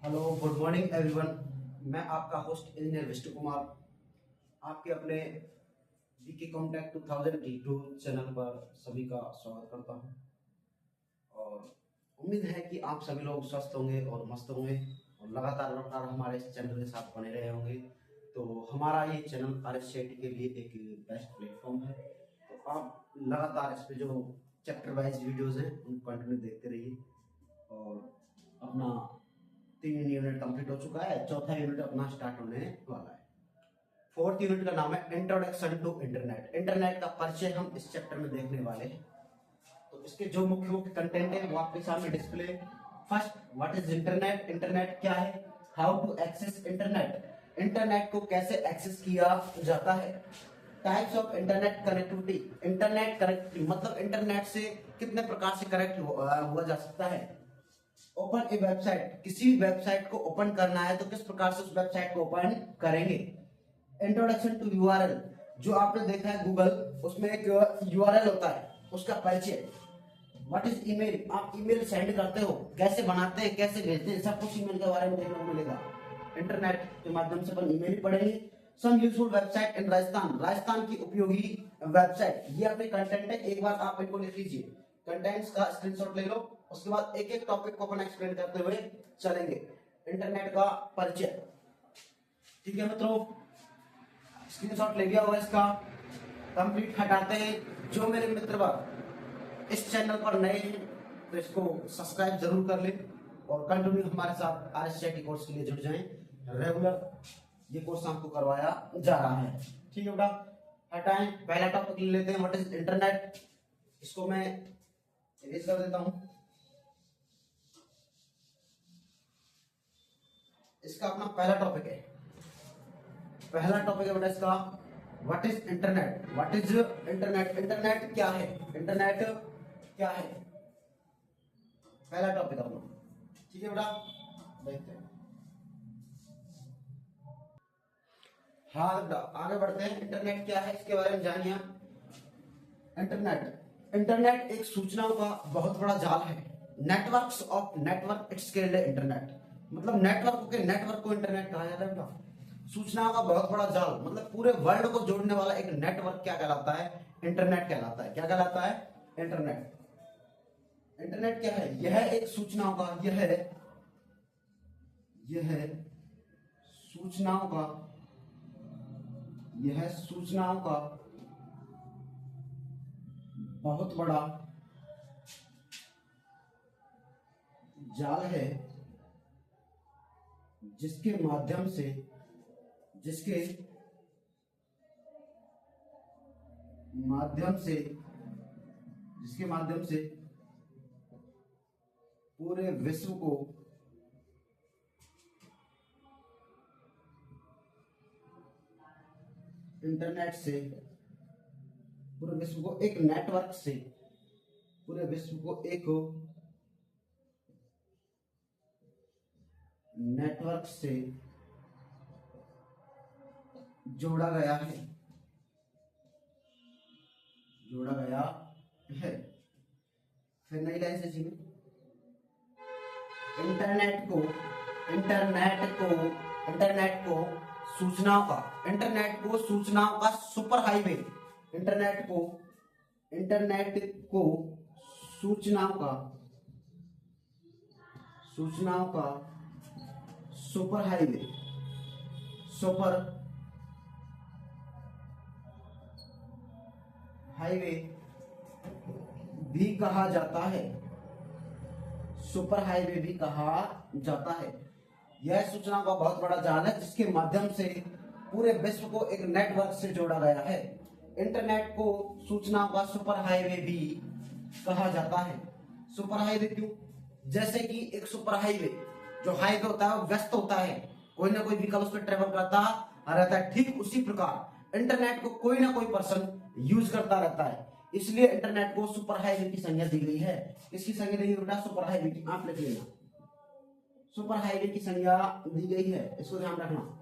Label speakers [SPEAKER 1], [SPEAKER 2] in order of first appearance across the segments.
[SPEAKER 1] Hello, good morning everyone. मैं आपका host engineer Vishnu Kumar आपके अपने बीके कॉन्टैक्ट 2022 चैनल पर सभी का स्वागत करता हूं और उम्मीद है कि आप सभी लोग स्वस्थ होंगे और मस्त होंगे और लगातार हमारे इस चैनल के साथ बने रहे होंगे। तो हमारा ये चैनल RSCIT के लिए एक बेस्ट प्लेटफॉर्म है। तो आप लगातार इस पे जो चैप्टर वाइज वीडियोज़ हैं उनको कंटिन्यू देखते रहिए और अपना 3 यूनिट कंप्लीट हो चुका है, चौथा यूनिट अपना स्टार्ट होने वाला है। फोर्थ यूनिट का नाम है इंट्रोडक्शन टू इंटरनेट। इंटरनेट का परिचय हम इस चैप्टर में देखने वाले हैं। तो इसके जो मुख्य मुख्य कंटेंट है वो आपके सामने display. First, what is internet? Internet क्या है? How to access internet? Internet को कैसे एक्सेस किया जाता है? Types of internet connectivity. Internet connectivity मतलब इंटरनेट से कितने प्रकार से कनेक्ट हुआ जा सकता है। ओपन ए वेबसाइट, किसी भी वेबसाइट को ओपन करना है तो किस प्रकार से उस वेबसाइट को ओपन करेंगे। इंट्रोडक्शन टू यूआरएल, जो आपने देखा है गूगल, उसमें एक यूआरएल होता है, उसका परिचय। What is email? आप ईमेल सेंड करते हो, कैसे बनाते हैं, कैसे भेजते हैं, सब कुछ ईमेल के बारे में देखने को मिलेगा। इंटरनेट के माध्यम से अपन ईमेल पढ़ेंगे। सम यूजफुल वेबसाइट इन राजस्थान, राजस्थान की उपयोगी वेबसाइट। ये आपके कंटेंट है, एक बार आप इनको लिख लीजिए, कंटेंट्स का स्क्रीनशॉट ले लो। उसके बाद एक एक टॉपिक को अपन एक्सप्लेन करते हुए चलेंगे। इंटरनेट का परिचय, ठीक है मित्रों, स्क्रीनशॉट ले लिया होगा इसका। कंप्लीट हटाते हैं। जो मेरे मित्र वर्ग इस चैनल पर नए हैं तो इसको सब्सक्राइब जरूर कर ले और कंटिन्यू हमारे साथ RSCIT कोर्स के लिए जुड़ जाएं। रेगुलर ये कोर्स आपको करवाया जा रहा है, ठीक है बेटा। हटाएं, पहला टॉपिक ले लेते हैं, व्हाट इज इंटरनेट। इसको मैं इरेज कर देता हूं। इसका अपना पहला टॉपिक है, पहला टॉपिक है बेटा इसका, what is internet. What is internet? Internet क्या है? इंटरनेट क्या है? पहला टॉपिक अपना, ठीक है बेटा, देखते हैं। हाँ बेटा, आगे बढ़ते हैं। इंटरनेट क्या है इसके बारे में जानिए। इंटरनेट, इंटरनेट एक सूचनाओं का बहुत बड़ा जाल है। Networks of network it's called internet. मतलब नेटवर्क को इंटरनेट कहा जाता है बेटा। सूचनाओं का बहुत बड़ा जाल मतलब पूरे वर्ल्ड को जोड़ने वाला एक नेटवर्क क्या कहलाता है? इंटरनेट कहलाता है। क्या कहलाता है? इंटरनेट। इंटरनेट क्या है? यह एक सूचनाओं का, यह सूचनाओं का बहुत बड़ा जाल है जिसके माध्यम से पूरे विश्व को इंटरनेट से, पूरे विश्व को एक नेटवर्क से, पूरे विश्व को एक नेटवर्क से जोड़ा गया है, फिर नई लाइन से जी। इंटरनेट को सूचनाओं का सुपर हाईवे। इंटरनेट को सूचनाओं का सुपर हाईवे भी कहा जाता है। सुपर हाईवे भी कहा जाता है। यह सूचनाओं का बहुत बड़ा जाल है जिसके माध्यम से पूरे विश्व को एक नेटवर्क से जोड़ा गया है। इंटरनेट को सूचनाओं का सुपर हाईवे भी कहा जाता है। सुपर हाईवे क्यों? जैसे कि एक सुपर हाईवे, जो हाईवे होता है वो व्यस्त होता है, कोई ना कोई व्हीकल उस पर ट्रेवल करता रहता है, ठीक उसी प्रकार इंटरनेट को कोई ना कोई पर्सन यूज करता रहता है। इसलिए इंटरनेट को सुपर हाईवे की संज्ञा दी गई है। किसकी संज्ञा दी गई बेटा? सुपर हाईवे की। आप लिख लेना, सुपर हाईवे की संज्ञा दी गई है, इसको ध्यान रखना।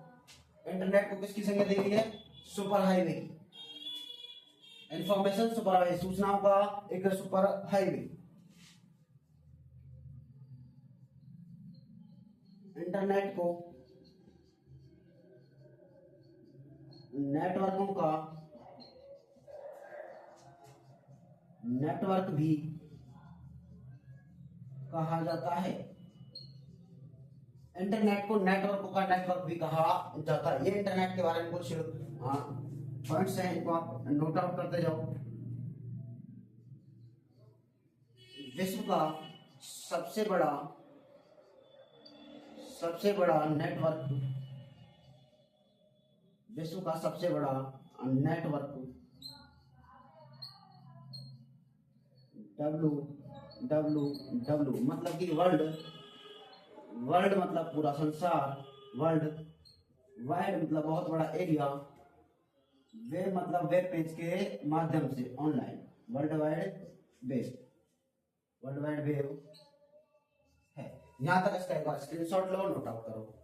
[SPEAKER 1] इंटरनेट को किसकी संज्ञा दी गई है? सुपर हाईवे की। इंफॉर्मेशन सुपर हाईवे, सूचनाओं का एक सुपर हाईवे। इंटरनेट को नेटवर्कों का नेटवर्क भी कहा जाता है। इंटरनेट को नेटवर्कों का नेटवर्क भी कहा जाता है। ये इंटरनेट के बारे में कुछ पॉइंट्स हैं, इनको आप नोट आउट करते जाओ। विश्व का सबसे बड़ा नेटवर्क, विश्व का सबसे बड़ा नेटवर्क WWW मतलब कि वर्ल्ड मतलब पूरा संसार, वर्ल्ड वाइड मतलब बहुत बड़ा एरिया, वेब मतलब वेब पेज के माध्यम से ऑनलाइन, वर्ल्ड वाइड वेब है। यहां तक इसका एक बार स्क्रीनशॉट लो, नोट आउट करो।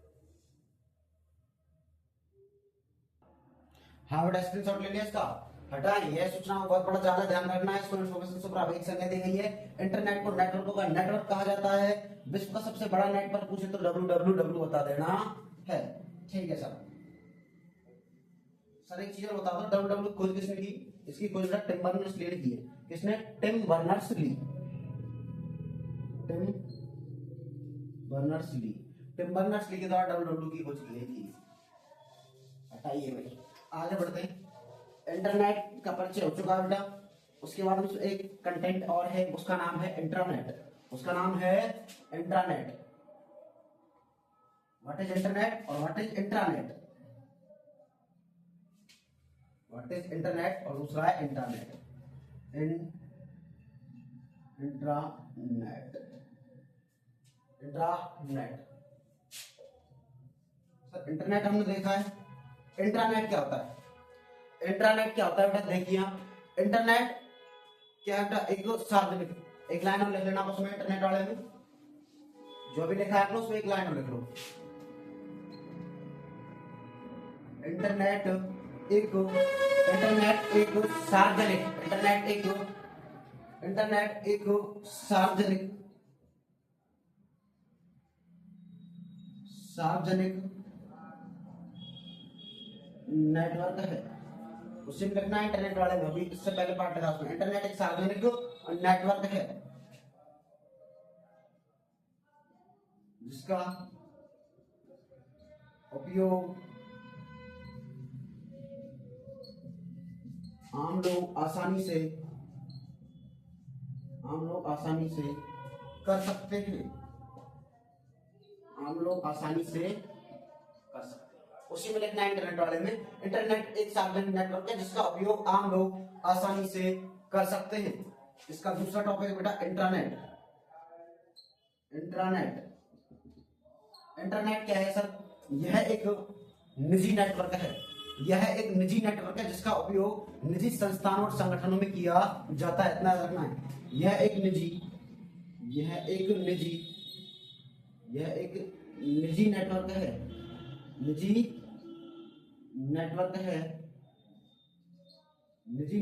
[SPEAKER 1] हाँ बेटा, स्क्रीनशॉट ले लिया इसका। हटाएं, यह सूचना बहुत बड़ा ज्यादा ध्यान रखना है, इसको इन्फॉर्मेशन से प्राप्त संज्ञा दी गई है। इंटरनेट को नेटवर्कों का नेटवर्क कहा जाता है। विश्व का सबसे बड़ा नेटवर्क पूछे तो WWW बता देना है। ठीक है सर एक चीज बता दो, WWW खोज किसने की? इसकी खोज टिम बर्नर्स-ली ने की है। किसने? टिम बर्नर्स-ली के द्वारा WWW की खोज की गई थी। हटाइए भाई, आगे बढ़ते हैं। इंटरनेट का परिचय हो चुका है बेटा। उसके बाद में एक कंटेंट और है, उसका नाम है इंट्रानेट। व्हाट इज इंटरनेट और what is intranet? What is internet और दूसरा है इंटरनेट। इंट्रानेट सर, इंटरनेट हमने देखा है। इंट्रानेट क्या होता है? बेटा देखिए, इंटरनेट क्या है? एक सार्वजनिक, एक लाइन में लिख लेना उसमें, इंटरनेट वाले में जो भी लिखा है उसमें एक लाइन में लिख लो। इंटरनेट एक सार्वजनिक नेटवर्क है। उसी में लिखना है इंटरनेट वाले में, अभी इससे पहले पार्ट लिखा उसमें। इंटरनेट एक सार्वजनिक नेटवर्क है जिसका उपयोग आम लोग आसानी से कर सकते हैं। उसी में लिखना है इंटरनेट वाले में, इंटरनेट एक सार्वजनिक नेटवर्क है जिसका उपयोग आम लोग आसानी से कर सकते हैं। इसका दूसरा टॉपिक बेटा इंट्रानेट। इंटरनेट क्या है सर? यह एक निजी नेटवर्क है। जिसका उपयोग निजी संस्थानों और संगठनों में किया जाता है। इतना रखना है, यह एक निजी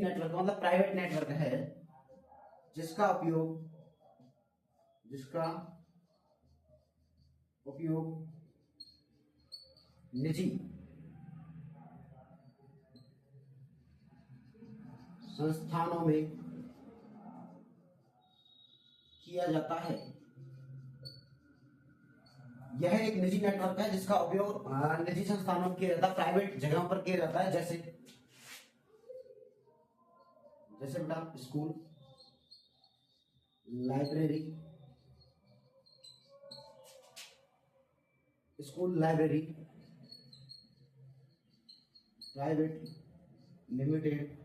[SPEAKER 1] नेटवर्क मतलब प्राइवेट नेटवर्क है जिसका उपयोग निजी संस्थानों में किया जाता है। यह एक निजी नेटवर्क है जिसका उपयोग निजी संस्थानों में किया जाता है, प्राइवेट जगहों पर किया जाता है, जैसे बेटा school, library, private limited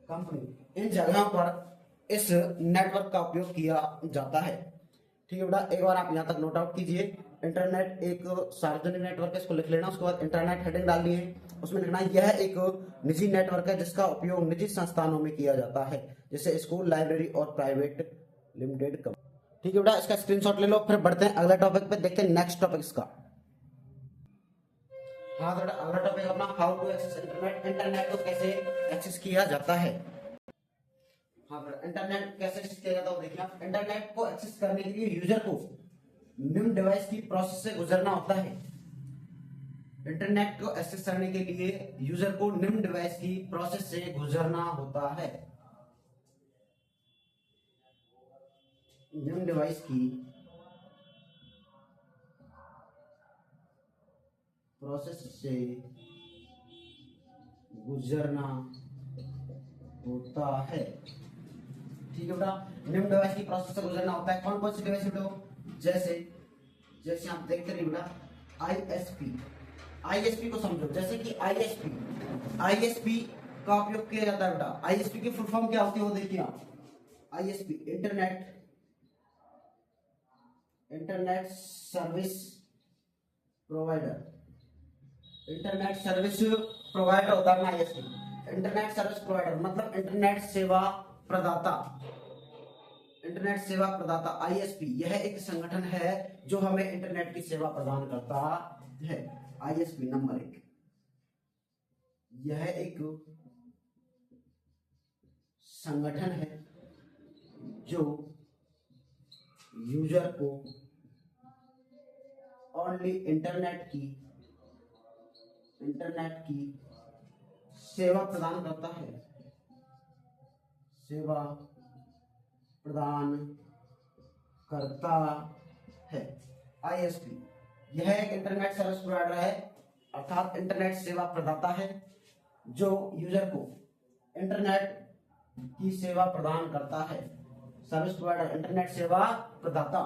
[SPEAKER 1] company, इन जगहों पर इस नेटवर्क का उपयोग किया जाता है। ठीक है बेटा, एक बार आप यहां तक नोट आउट कीजिए। इंटरनेट एक सार्वजनिक नेटवर्क है, इसको लिख लेना। उसके बाद इंटरनेट हेडिंग डालनी है, उसमें लिखना है यह एक निजी नेटवर्क है जिसका उपयोग निजी संस्थानों में किया जाता है, जैसे स्कूल, लाइब्रेरी और प्राइवेट लिमिटेड कंपनी। ठीक है बेटा, इसका स्क्रीनशॉट ले लो। फिर बढ़ते हैं अगले टॉपिक पे, देखते हैं नेक्स्ट टॉपिक इसका। हाँ बेटा, अगला टॉपिक अपना how to access internet. Internet को कैसे एक्सेस किया जाता है। हाँ फिर इंटरनेट कैसे एक्सेस किया जाता है देखिए आप। इंटरनेट को एक्सेस करने के लिए यूजर को निम्न डिवाइस की प्रोसेस से गुजरना होता है। इंटरनेट को एक्सेस करने के लिए यूजर को निम्न डिवाइस की प्रोसेस से गुजरना होता है। निम्न डिवाइस की प्रोसेस से गुजरना होता है। ठीक है बेटा, निम्न डिवाइस की प्रोसेस से गुजरना होता है। कौन कौन सी डिवाइस बेटा? जैसे जैसे आप देखते रहिए बेटा, आईएसपी। आईएसपी को समझो, जैसे कि आईएसपी का उपयोग किया जाता है बेटा। आईएसपी की फुल फॉर्म क्या होती है वो देखिए आप। ISP internet service provider. Internet service provider होता है ना आईएसपी। इंटरनेट सर्विस प्रोवाइडर मतलब इंटरनेट सेवा प्रदाता। इंटरनेट सेवा प्रदाता आईएसपी यह एक संगठन है जो हमें इंटरनेट की सेवा प्रदान करता है। आईएसपी नंबर 1, यह एक संगठन है जो यूजर को ओनली इंटरनेट की सेवा प्रदान करता है। सेवा प्रदान करता है। आईएसपी यह एक इंटरनेट सर्विस प्रोवाइडर है, अर्थात इंटरनेट सेवा प्रदाता है जो यूजर को इंटरनेट की सेवा प्रदान करता है। सर्विस प्रोवाइडर, इंटरनेट सेवा प्रदाता,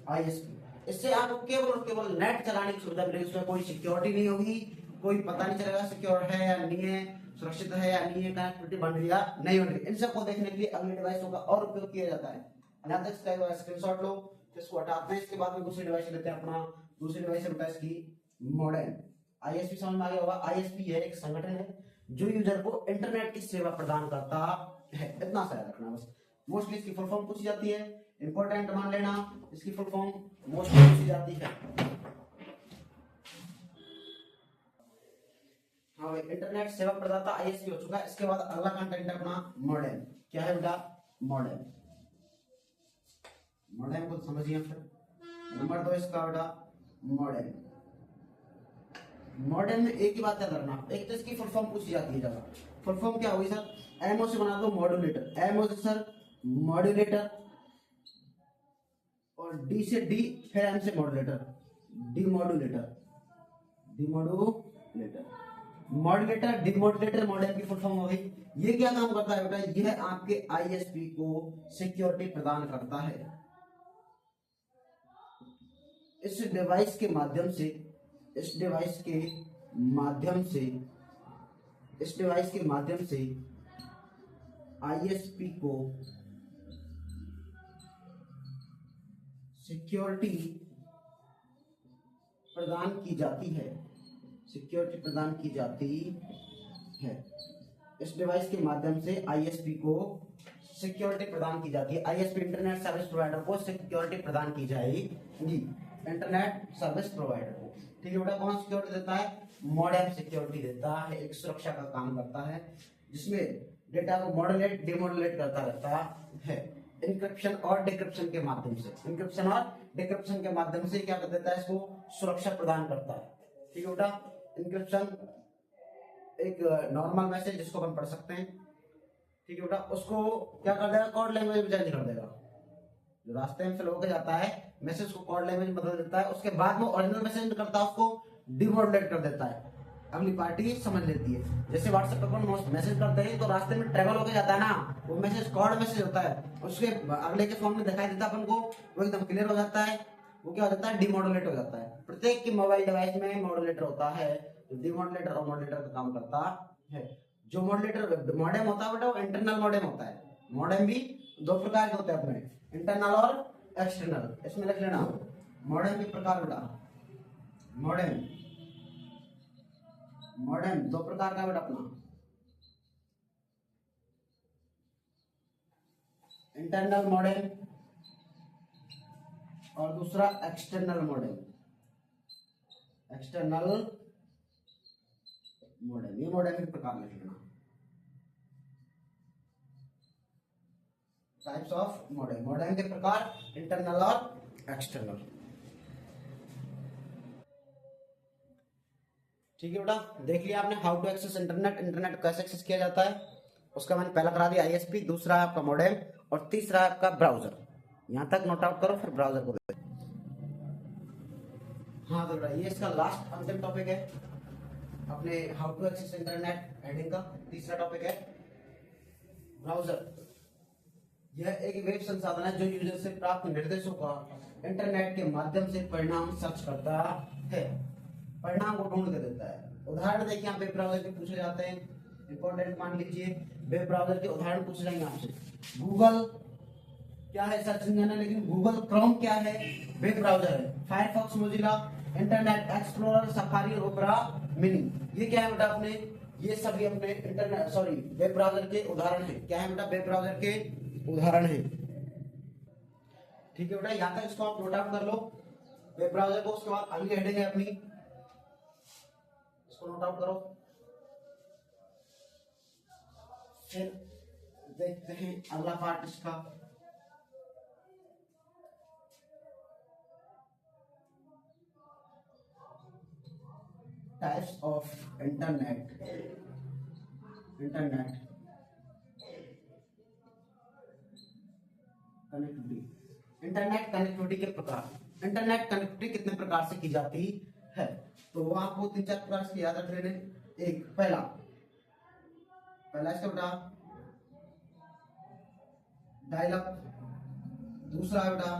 [SPEAKER 1] आईएसपी। इससे आपको केवल नेट चलाने की सुविधा मिलेगी। उसमें कोई सिक्योरिटी नहीं होगी, कोई पता नहीं चलेगा सिक्योर है या नहीं है, सुरक्षित है या नहीं है, कनेक्टिविटी बन रही है नहीं बन रही। इन सबको देखने के लिए अगले डिवाइसों का और उपयोग किया जाता है। यहाँ तक इसका स्क्रीनशॉट लो, इसको हटाते हैं, इसके बाद में दूसरी डिवाइस लेते हैं। अपना दूसरी डिवाइस होता है इसकी मॉडेम। आईएसपी समझ में आ गया होगा। आईएसपी है एक संगठन है जो यूजर को इंटरनेट की सेवा प्रदान करता है। इतना सा याद रखना बस। मोस्टली इसकी फुल फॉर्म पूछी जाती है, इंपॉर्टेंट मान लेना। इसकी फुल फॉर्म मोस्टली पूछी जाती है। हाँ भाई, इंटरनेट सेवा प्रदाता आईएसपी हो चुका है। इसके बाद अगला कंटेंट है अपना मॉडेम। क्या है बेटा? मॉडेम। मॉडेम को समझिए फिर। नंबर 2 इसका बेटा मॉडेम। मॉडेम में एक ही बात याद रखना, एक तो इसकी फुल फॉर्म पूछी जाती है जगह। फुल फॉर्म क्या होगी सर? एमओ से बना दो मॉड्यूलेटर। एमओ से सर मॉड्यूलेटर, और डी से डी, फिर एम से modulator, demodulator. Modulator, demodulator modem की फुल फॉर्म हो गई। ये क्या काम करता है बेटा? यह आपके आईएसपी को सिक्योरिटी प्रदान करता है। इस डिवाइस के माध्यम से आईएसपी को सिक्योरिटी प्रदान की जाती है। इस डिवाइस के माध्यम से आईएसपी को सिक्योरिटी प्रदान की जाती है। आईएसपी इंटरनेट सर्विस प्रोवाइडर को सिक्योरिटी प्रदान की जाएगी। इंटरनेट सर्विस प्रोवाइडर को, ठीक है बेटा। कौन सिक्योरिटी देता है? मॉडेम सिक्योरिटी देता है। एक सुरक्षा का काम करता है जिसमें डेटा को मॉड्यूलेट डिमॉड्यूलेट करता रहता है। इंक्रिप्शन और डिक्रिप्शन के माध्यम से क्या कर देता है? इसको सुरक्षा प्रदान करता है। ठीक है बेटा। इंक्रिप्शन एक नॉर्मल मैसेज जिसको अपन पढ़ सकते हैं, ठीक है बेटा, उसको क्या कर देगा? कोड लैंग्वेज में चेंज कर देगा। जो रास्ते में फिल होकर जाता है मैसेज को कोड लैंग्वेज में बदल देता है। उसके बाद में ओरिजिनल मैसेज करता है, उसको डिमॉड्यूलेट कर देता है। अगली पार्टी समझ लेती है। जैसे व्हाट्सएप पर अपन मैसेज करते हैं तो रास्ते में ट्रेवल होकर जाता है ना, वो मैसेज कोड मैसेज होता है। उसके अगले के फोन में दिखाई देता है अपन को, वो एकदम क्लियर हो जाता है। वो क्या हो जाता है? डिमॉड्यूलेट हो जाता है। प्रत्येक की मोबाइल डिवाइस में मॉड्यूलेटर होता है, डिमॉड्यूलेटर और मॉड्यूलेटर का काम करता है। जो मॉड्यूलेटर मॉडेम होता है बेटा, वो इंटरनल मॉडेम होता है। मॉडेम भी दो प्रकार के होते हैं अपने, इंटरनल और एक्सटर्नल। इसमें लिख लेना मॉडेम के प्रकार बेटा। मॉडेम दो प्रकार का बेटा अपना, इंटरनल मॉडेम और दूसरा एक्सटर्नल मॉडेम। ये मॉडेम के प्रकार लिख लेना। टाइप्स ऑफ मॉडेम, मॉडेम के प्रकार इंटरनल और एक्सटर्नल। ठीक है बेटा, देख लिया आपने how to access internet, internet कैसे एक्सेस किया जाता है। उसका मैंने पहला करा दिया आईएसपी, दूसरा है आपका मॉडेम और तीसरा है आपका ब्राउजर। यहां तक नोट आउट करो, फिर ब्राउजर को देखो। हाँ तो बेटा ये इसका लास्ट अंतिम टॉपिक है अपने how to access internet heading का। तीसरा टॉपिक है ब्राउजर। यह एक वेब संसाधन है जो यूजर से प्राप्त निर्देशों का इंटरनेट के माध्यम से परिणाम सर्च करता है, परिणाम को ढूंढ के देता है। उदाहरण देखिए, यहाँ वेब ब्राउजर के पूछे जाते हैं, इंपॉर्टेंट मान लीजिए वेब ब्राउजर के उदाहरण पूछे जाएंगे आपसे। गूगल क्या है, सर्च इंजन है, लेकिन गूगल क्रोम क्या है, वेब ब्राउजर है। Firefox, Mozilla, internet explorer, safari और ओपेरा मिनी, ये क्या है बेटा अपने, ये सभी अपने इंटरनेट सॉरी वेब ब्राउजर के उदाहरण है। क्या है बेटा, वेब ब्राउजर के उदाहरण है। ठीक है बेटा, यहां तक इसको आप नोट आउट कर लो वेब ब्राउजर को। उसके बाद अगली हेडिंग है अपनी, इसको नोट आउट करो। फिर देखते हैं अगला पार्ट इसका। Types of internet, internet connectivity, internet connectivity के प्रकार। इंटरनेट कनेक्टिविटी कितने प्रकार से की जाती है, तो वो आपको 3-4 प्रकार से याद रख लेने। एक पहला इसका बेटा डायल अप, दूसरा बेटा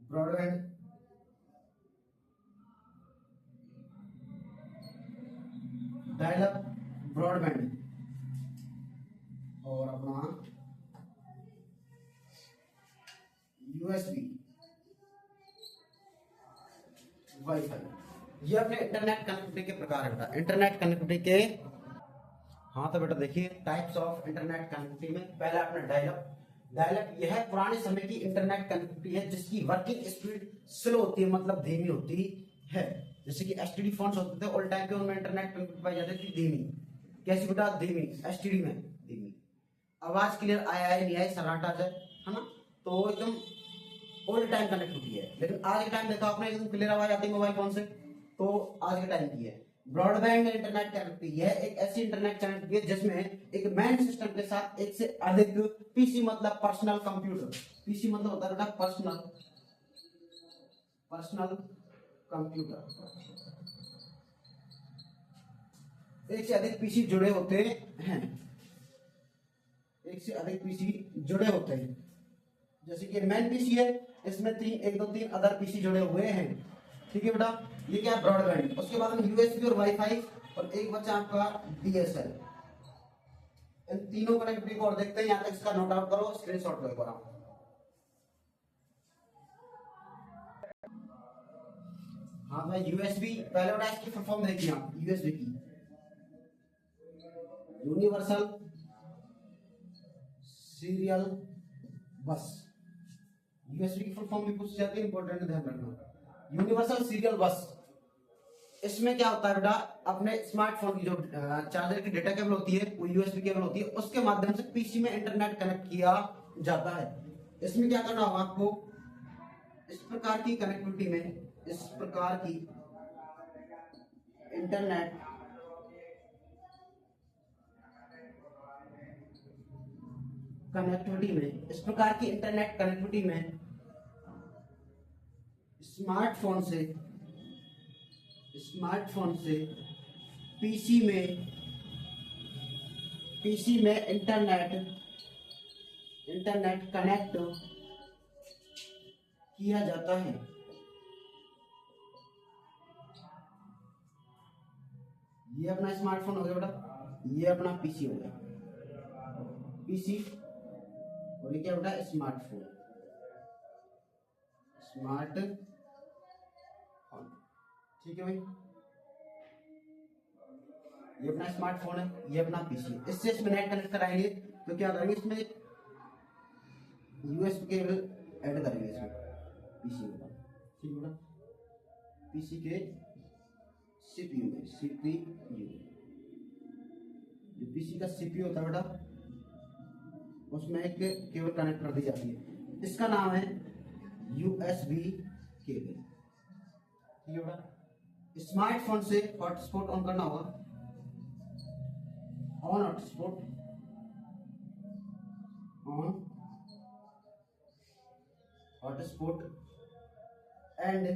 [SPEAKER 1] ब्रॉडबैंड, डायल अप ब्रॉडबैंड और अपना यूएसबी वाईफाई। ये अपने इंटरनेट कनेक्टिविटी के प्रकार है बेटा, इंटरनेट कनेक्टिविटी के। हाँ तो बेटा देखिए टाइप्स ऑफ इंटरनेट कनेक्टिविटी में पहला अपना डायलअप। डायलअप यह पुराने समय की इंटरनेट कनेक्टिविटी है जिसकी वर्किंग स्पीड स्लो होती है, मतलब धीमी होती है। जैसे कि एसटीडी फोन्स होते थे ओल्ड टाइम पे, उनमें इंटरनेट कनेक्टिविटी पाई जाती थी धीमी। कैसी बेटा, धीमी, एसटीडी में धीमी। आवाज क्लियर आया नहीं आया, सन्नाटा है ना, तो एकदम ओल्ड टाइम कनेक्टिविटी है। लेकिन आज के टाइम देखा आपने एकदम क्लियर आवाज आती है मोबाइल फोन से, तो आज के टाइम की है। ब्रॉडबैंड इंटरनेट कनेक्टिविटी है एक ऐसी इंटरनेट कनेक्टिविटी है जिसमें एक मेन सिस्टम के साथ एक से अधिक पीसी, मतलब पर्सनल कंप्यूटर, पीसी मतलब होता है बेटा पर्सनल कंप्यूटर, एक से अधिक पीसी जुड़े होते हैं, एक से अधिक पीसी जुड़े होते हैं। जैसे कि मेन पीसी है, इसमें 1 2 3 अदर पीसी जुड़े हुए हैं। ठीक है बेटा, ये क्या है ब्रॉडबैंड। उसके बाद में यूएसबी और वाईफाई, और एक बच्चा आपका डीएसएल। इन तीनों कनेक्टिविटी को और देखते हैं, यहां तक इसका नोट आउट करो, स्क्रीनशॉट लो एक बार। हाँ भाई यूएसबी, पहले बेटा इसकी फुल फॉर्म देखिए आप, यूएसबी की यूनिवर्सल सीरियल बस। यूएसबी की फुल फॉर्म भी पूछ जाती है, इंपॉर्टेंट ध्यान रखना। यूनिवर्सल सीरियल बस, इसमें क्या होता है बेटा, अपने स्मार्टफोन की जो चार्जर की डेटा केबल होती है वो यूएसबी केबल होती है, उसके माध्यम से पीसी में इंटरनेट कनेक्ट किया जाता है। इसमें क्या करना होगा आपको, इस प्रकार की कनेक्टिविटी में, इस प्रकार की इंटरनेट कनेक्टिविटी में, इस प्रकार की इंटरनेट कनेक्टिविटी में स्मार्टफोन से पीसी में इंटरनेट कनेक्ट किया जाता है। ये अपना स्मार्टफोन हो गया बेटा, ये अपना पीसी हो गया, पीसी और ये क्या बेटा स्मार्टफोन, स्मार्टफोन। ठीक है भाई, ये अपना स्मार्टफोन है, ये अपना पीसी। इससे इसमें नेट कनेक्ट कराएंगे तो क्या करेंगे, इसमें यूएसबी केबल ऐड करेंगे इसमें पीसी में। ठीक है, पीसी के सीपीयू में, सीपीयू जो पीसी का सीपीयू होता है बेटा, उसमें एक केबल कनेक्ट कर दी जाती है, इसका नाम है यूएसबी केबल। ठीक है बेटा। स्मार्टफोन से हॉटस्पॉट ऑन करना होगा, on hotspot, on hotspot and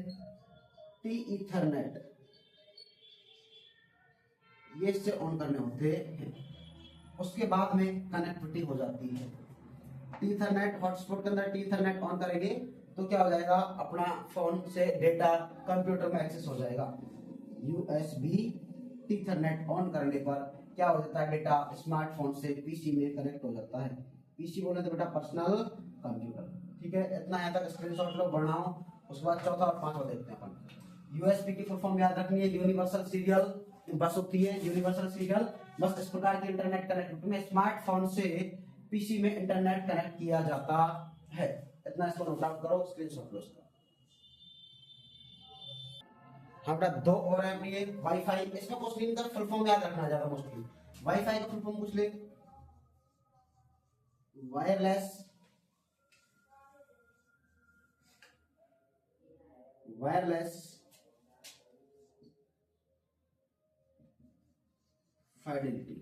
[SPEAKER 1] T Ethernet, ये इससे ऑन करने होते हैं। उसके बाद में कनेक्टिविटी हो जाती है। टी ईथरनेट हॉटस्पॉट के अंदर टी ईथरनेट ऑन करेंगे तो क्या हो जाएगा, अपना फोन से डेटा कंप्यूटर में एक्सेस हो जाएगा। यूएसबी टी ईथरनेट ऑन करने पर क्या हो जाता है, डेटा स्मार्टफोन से पीसी में कनेक्ट हो जाता है। पीसी बोले तो बेटा पर्सनल कंप्यूटर। ठीक है, इतना यहाँ तक स्क्रीनशॉट लो, बनाओ। उसके बाद चौथा और पांचवा देखते हैं अपन। यूएसबी की फुल फॉर्म याद रखनी है, यूनिवर्सल सीरियल बस होती है, यूनिवर्सल सीरियल बस। इस प्रकार की इंटरनेट कनेक्टिविटी में स्मार्टफोन से पीसी में इंटरनेट कनेक्ट किया जाता है। इतना इसको नोट डाउन करो, स्क्रीनशॉट लो इसका। हमारा दो और है ये वाईफाई, इसमें क्वेश्चन का फुल फॉर्म याद रखना ज्यादा मोस्टली। वाईफाई का फुल फॉर्म पूछ ले, वायरलेस फाइडेलिटी।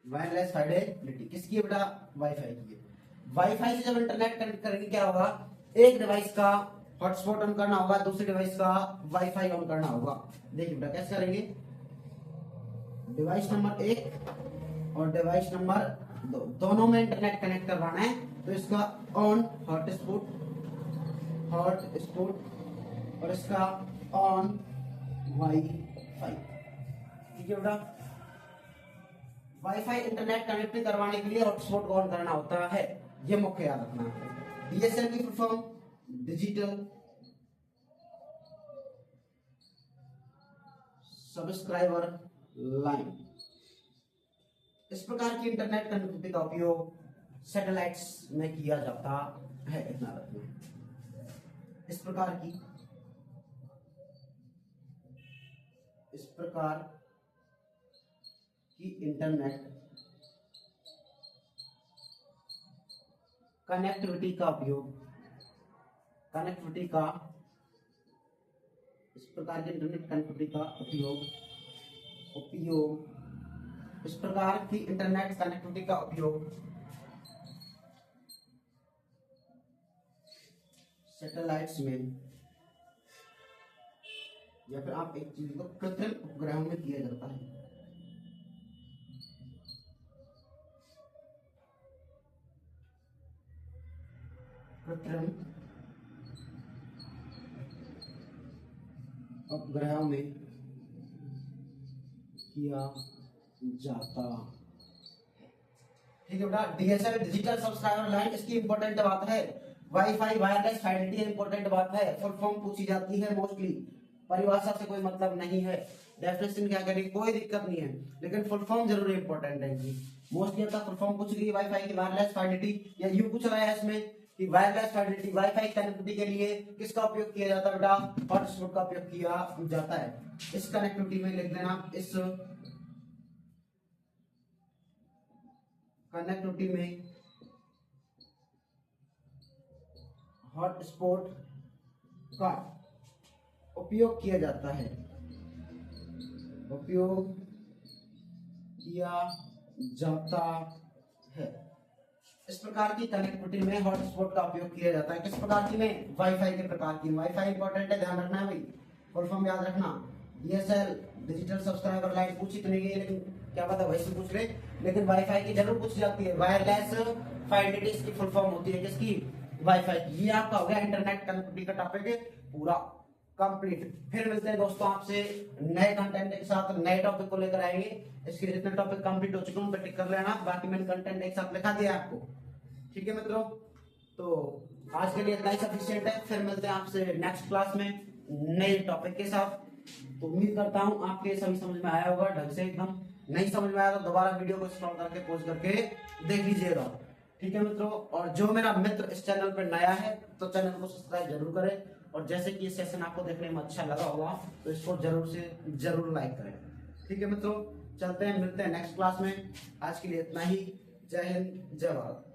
[SPEAKER 1] वायरलेस फाइडेलिटी किसकी है बेटा, वाईफाई की है। वाईफाई से जब इंटरनेट कनेक्ट करेंगे क्या होगा, एक डिवाइस का हॉटस्पॉट ऑन करना होगा, दूसरे डिवाइस का वाईफाई ऑन करना होगा। देखिए बेटा कैसे करेंगे, डिवाइस नंबर 1 और डिवाइस नंबर 2 दोनों में इंटरनेट कनेक्ट करवाना है, तो इसका ऑन हॉटस्पॉट और इसका ऑन वाईफाई। ठीक है बेटा। वाईफाई इंटरनेट कनेक्ट करवाने के लिए हॉटस्पॉट को ऑन करना होता है, ये मुख्य याद रखना है। डीएसएल की full form digital subscriber line. इस प्रकार की इंटरनेट कनेक्टिविटी का उपयोग सैटेलाइट्स में किया जाता है, इतना रखना। इस प्रकार की इंटरनेट कनेक्टिविटी का उपयोग इस प्रकार की इंटरनेट कनेक्टिविटी का उपयोग इस प्रकार की इंटरनेट कनेक्टिविटी का उपयोग सैटेलाइट्स में, या फिर आप एक चीज को कृत्रिम उपग्रहों में किया जाता है। कृत्रिम उपग्रहों में किया जाता है। ठीक है बेटा। डीएसएल डिजिटल सब्सक्राइबर लाइन, इसकी इंपॉर्टेंट बात है। वाईफाई वायरलेस फाइडेलिटी इंपॉर्टेंट बात है, फुल फॉर्म पूछी जाती है मोस्टली, परिभाषा से कोई मतलब नहीं है, डेफिनेशन क्या करेगी कोई दिक्कत नहीं है, लेकिन फुल फॉर्म जरूर इंपॉर्टेंट है जी। मोस्टली आपका फुल फॉर्म पूछ गई वाईफाई की वायरलेस फाइडेलिटी, या यूं पूछ रहा है इसमें कि वायरलेस फाइडेलिटी वाईफाई कनेक्टिविटी के लिए किसका उपयोग किया जाता है बेटा, हॉटस्पॉट का उपयोग किया जाता है। इस कनेक्टिविटी में लिख देना, इस कनेक्टिविटी में हॉटस्पॉट का उपयोग किया जाता है, इस प्रकार की कनेक्टिविटी में हॉटस्पॉट का उपयोग किया जाता है। किस प्रकार की में, वाईफाई के प्रकार की। वाईफाई इंपॉर्टेंट है, ध्यान रखना है भाई, फुल फॉर्म याद रखना। डीएसएल डिजिटल सब्सक्राइबर लाइन पूछी तो नहीं गई, लेकिन क्या पता वैसे पूछ ले, लेकिन वाईफाई की जरूर पूछ जाती है। वायरलेस फाइडेलिटी की फुल फॉर्म होती है किसकी, वाईफाई की। ये आपका हो गया इंटरनेट कनेक्टिविटी का टॉपिक पूरा कंप्लीट। फिर मिलते हैं दोस्तों आपसे नए कंटेंट के साथ, नए टॉपिक को लेकर आएंगे। इसके जितने टॉपिक कंप्लीट हो चुके हैं उन पर टिक कर लेना, बाकी मैंने कंटेंट एक साथ लिखा दिया आपको। ठीक है मित्रों, तो आज के लिए इतना ही सफिशिएंट है। फिर मिलते हैं आपसे नेक्स्ट क्लास में नए टॉपिक के साथ। तो उम्मीद करता हूँ आपके सभी समझ में आया होगा ढंग से एकदम। नहीं समझ में आया तो दोबारा वीडियो को स्क्रॉल करके पॉज करके देख लीजिएगा। ठीक है मित्रों, और जो मेरा मित्र इस चैनल पर नया है तो चैनल को सब्सक्राइब जरूर करें, और जैसे कि ये सेशन आपको देखने में अच्छा लगा होगा तो इसको जरूर से जरूर लाइक करें। ठीक है मित्रों, चलते हैं, मिलते हैं नेक्स्ट क्लास में। आज के लिए इतना ही। जय हिंद, जय भारत।